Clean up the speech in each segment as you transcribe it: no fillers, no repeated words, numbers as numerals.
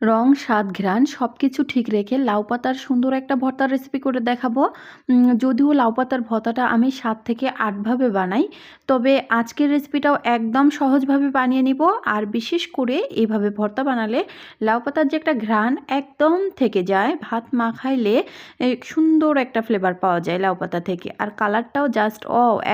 রং, স্বাদ, ঘ্রাণ সবকিছু ঠিক রেখে লাউ পাতার সুন্দর একটা ভর্তার রেসিপি করে দেখাবো। যদিও লাউ পাতার ভর্তাটা আমি ৭ থেকে ৮ ভাবে বানাই। তবে আজকের রেসিপিটাও একদম সহজভাবে বানিয়ে নিব। আর বিশেষ করে এভাবে ভর্তা বানালে লাউ পাতার যে একটা ঘ্রাণ একদম থেকে যায়। ভাত মাখাইলে সুন্দর একটা ফ্লেভার পাওয়া যায় লাউ পাতা থেকে। আর কালারটাও জাস্ট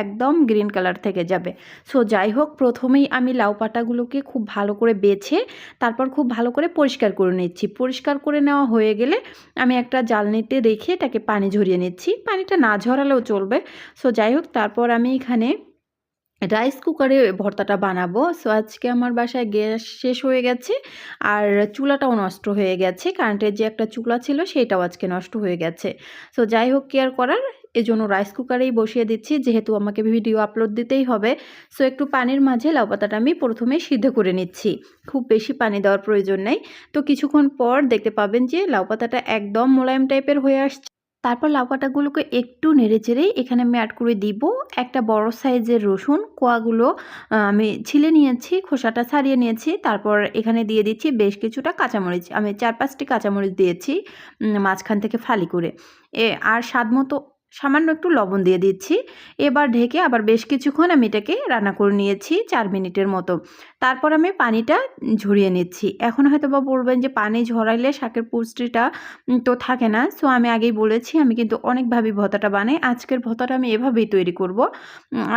একদম গ্রিন কালার থেকে যাবে। সো যাই হোক, প্রথমেই আমি লাউ পাতাগুলোকে খুব ভালো করে বেছে তারপর খুব ভালো করে পরিষ্কার করে নিচ্ছি। পরিষ্কার করে নেওয়া হয়ে গেলে আমি একটা জ্বালনিতে রেখে এটাকে পানি ঝরিয়ে নিচ্ছি। পানিটা না ঝরালেও চলবে। সো যাই হোক, তারপর আমি এখানে রাইস কুকারে ভর্তাটা বানাবো। সো আজকে আমার বাসায় গ্যাস শেষ হয়ে গেছে আর চুলাটাও নষ্ট হয়ে গেছে। কারেন্টের যে একটা চুলা ছিল সেটাও আজকে নষ্ট হয়ে গেছে। সো যাই হোক, কি আর করার, এজন্য রাইস কুকারেই বসিয়ে দিচ্ছি, যেহেতু আমাকে ভিডিও আপলোড দিতেই হবে। সো একটু পানির মাঝে লাউ পাতাটা আমি প্রথমে সিদ্ধ করে নিচ্ছি। খুব বেশি পানি দেওয়ার প্রয়োজন নেই। তো কিছুক্ষণ পর দেখতে পাবেন যে লাউ পাতাটা একদম মোলায়েম টাইপের হয়ে আসছে। তারপর লাউ পাতাগুলোকে একটু নেড়েচেড়ে এখানে আমি অ্যাড করে দিব একটা বড় সাইজের রসুন কোয়াগুলো। আমি ছিলে নিয়েছি, খোসাটা ছাড়িয়ে নিয়েছি। তারপর এখানে দিয়ে দিচ্ছি বেশ কিছুটা কাঁচামরিচ। আমি ৪-৫টি কাঁচামরিচ দিয়েছি মাঝখান থেকে ফালি করে। আর স্বাদ মতো সামান্য একটু লবণ দিয়ে দিচ্ছি। এবার ঢেকে আবার বেশ কিছুক্ষণ আমি এটাকে রান্না করে নিয়েছি ৪ মিনিটের মতো। তারপর আমি পানিটা ঝরিয়ে নিচ্ছি। এখন হয়তোবা বলবেন যে পানি ঝরাইলে শাকের পুষ্টিটা তো থাকে না। সো আমি আগেই বলেছি আমি কিন্তু অনেকভাবে ভর্তাটা বানাই। আজকের ভর্তাটা আমি এভাবেই তৈরি করব।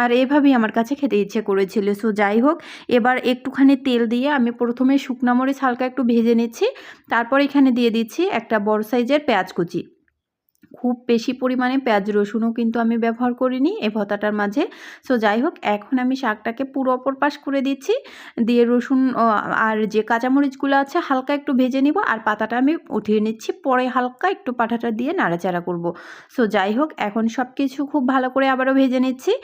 আর এভাবেই আমার কাছে খেতে ইচ্ছে করেছিল। সো যাই হোক, এবার একটুখানি তেল দিয়ে আমি প্রথমে শুকনা মরিচ হালকা একটু ভেজে নিচ্ছি। তারপর এখানে দিয়ে দিচ্ছি একটা বড় সাইজের পেঁয়াজ কুচি। খুব বেশি পরিমাণে পেঁয়াজ রসুনও কিন্তু আমি ব্যবহার করিনি এই ভর্তাটার মাঝে। সো যাই হোক, এখন আমি শাকটাকে পুরো অপর পাশ করে দিচ্ছি। দিয়ে রসুন আর যে কাঁচামরিচগুলো আছে হালকা একটু ভেজে নিব। আর পাতাটা আমি উঠিয়ে নিচ্ছি। পরে হালকা একটু পাটাটা দিয়ে নাড়াচাড়া করব। সো যাই হোক, এখন সব কিছু খুব ভালো করে আবারও ভেজে নিচ্ছি।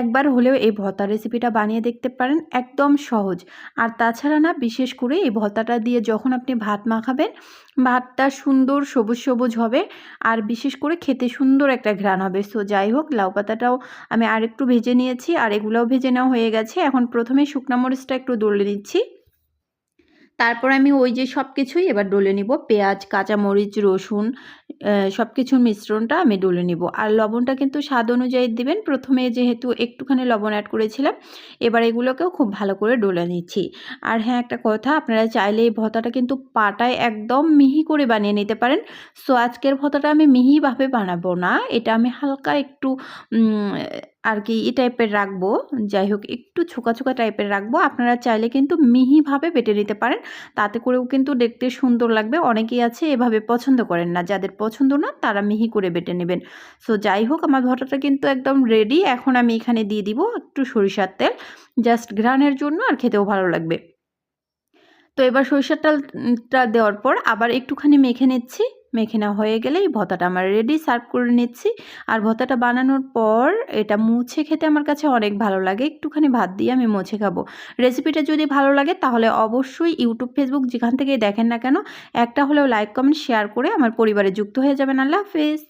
একবার হলেও এই ভর্তার রেসিপিটা বানিয়ে দেখতে পারেন, একদম সহজ। আর তাছাড়া না, বিশেষ করে এই ভর্তাটা দিয়ে যখন আপনি ভাত মাখাবেন, ভাতটা সুন্দর সবুজ সবুজ হবে। আর বিশেষ করে খেতে সুন্দর একটা ঘ্রাণ হবে। সো যাই হোক, লাউ পাতাটাও আমি আরেকটু ভেজে নিয়েছি আর এগুলোও ভেজে নেওয়া হয়ে গেছে। এখন প্রথমে শুকনা মরিচটা একটু ডলে নিচ্ছি। তারপর আমি ওই যে সব কিছুই এবার ডলে নিব। পেঁয়াজ, কাঁচামরিচ, রসুন সব কিছুর মিশ্রণটা আমি ডলে নিব। আর লবণটা কিন্তু স্বাদ অনুযায়ী দিবেন। প্রথমে যেহেতু একটুখানি লবণ অ্যাড করেছিলাম, এবার এগুলোকেও খুব ভালো করে ডলে নিচ্ছি। আর হ্যাঁ, একটা কথা, আপনারা চাইলে এই ভর্তাটা কিন্তু পাটায় একদম মিহি করে বানিয়ে নিতে পারেন। সো আজকের ভর্তাটা আমি মিহিভাবে বানাবো না। এটা আমি হালকা একটু আর কি টাইপের রাখবো। যাই হোক, একটু ছোকা ছোকা টাইপের রাখবো। আপনারা চাইলে কিন্তু মিহিভাবে বেটে নিতে পারেন। তাতে করেও কিন্তু দেখতে সুন্দর লাগবে। অনেকেই আছে এভাবে পছন্দ করেন না। যাদের পছন্দ না তারা মিহি করে বেটে নেবেন। সো যাই হোক, আমার ভর্তাটা কিন্তু একদম রেডি। এখন আমি এখানে দিয়ে দিব একটু সরিষার তেল, জাস্ট ঘ্রাণের জন্য, আর খেতেও ভালো লাগবে। তো এবার সরিষার তেলটা দেওয়ার পর আবার একটুখানি মেখে নিচ্ছি। মেখে নেওয়া হয়ে গেলেই ভর্তাটা আমার রেডি, সার্ভ করে নিচ্ছি। আর ভর্তাটা বানানোর পর এটা মুছে খেতে আমার কাছে অনেক ভালো লাগে। একটুখানি ভাত দিয়ে আমি মুছে খাবো। রেসিপিটা যদি ভালো লাগে তাহলে অবশ্যই ইউটিউব, ফেসবুক যেখান থেকেই দেখেন না কেন, একটা হলেও লাইক, কমেন্ট, শেয়ার করে আমার পরিবারে যুক্ত হয়ে যাবেন। আল্লাহ হাফেজ।